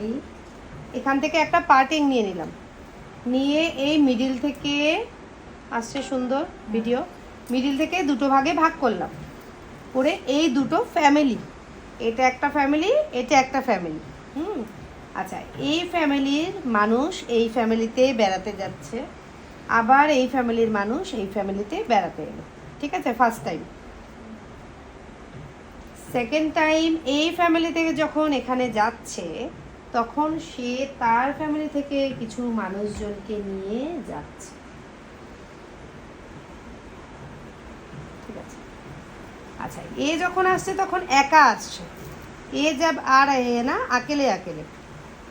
এই এখান থেকে একটা পার্টিং নিয়ে নিলাম, নিয়ে এই মিডিল থেকে আসছে সুন্দর ভিডিও, মিডিল থেকে দুটো ভাগে ভাগ করলাম করে এই দুটো ফ্যামিলি, এটা একটা ফ্যামিলি, এটা একটা ফ্যামিলি। আচ্ছা, এই ফ্যামিলির মানুষ এই ফ্যামিলিতে বেড়াতে যাচ্ছে, আবার এই ফ্যামিলির মানুষ এই ফ্যামিলিতে বেড়াতে এলো, ঠিক আছে, ফার্স্ট টাইম। সেকেন্ড টাইম এই ফ্যামিলি থেকে যখন এখানে যাচ্ছে তখন সে তার ফ্যামিলি থেকে কিছু মানুষজনকে নিয়ে যাচ্ছে, ঠিক আছে। अच्छा, ये যখন আসছে তখন একা আসছে, ये जब आ रहे हैं ना अकेले अकेले,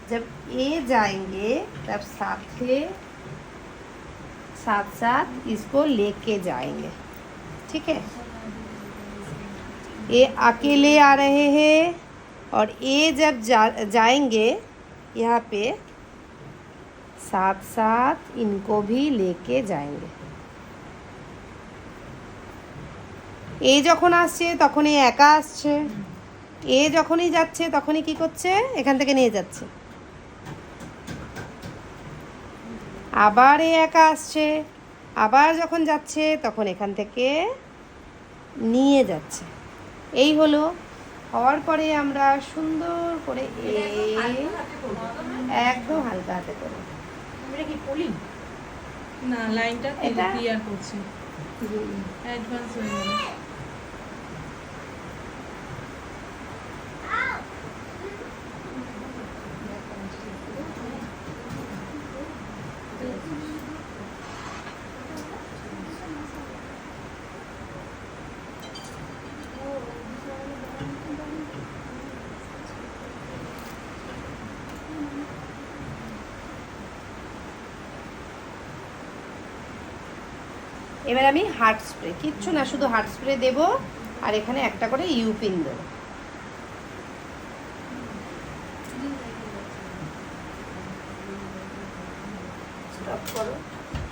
जब ये जाएंगे तब साथ साथ इसको लेके जाएंगे, ठीक है। ये अकेले आ रहे हैं और ये जब जाएंगे यहाँ पे साथ साथ इनको भी लेके जाएंगे। এ যখন আসছে তখনই একা আসছে, এ যখনই যাচ্ছে তখনই কি করছে, এখান থেকে নিয়ে যাচ্ছে। আবার এ একা আসছে, আবার যখন যাচ্ছে তখন এখান থেকে নিয়ে যাচ্ছে। এই হলো। হওয়ার পরে আমরা সুন্দর করে একদম হালকা হাতে করব। আমরা কি পড়ি না, লাইনটা ক্লিয়ার করছি, অ্যাডভান্স হয়ে গেল। এবার আমি হার্ট স্প্রে, কিচ্ছু না, শুধু হার্ট স্প্রে দেবো আর এখানে একটা করে ইউপিন দেবো। স্টপ করো।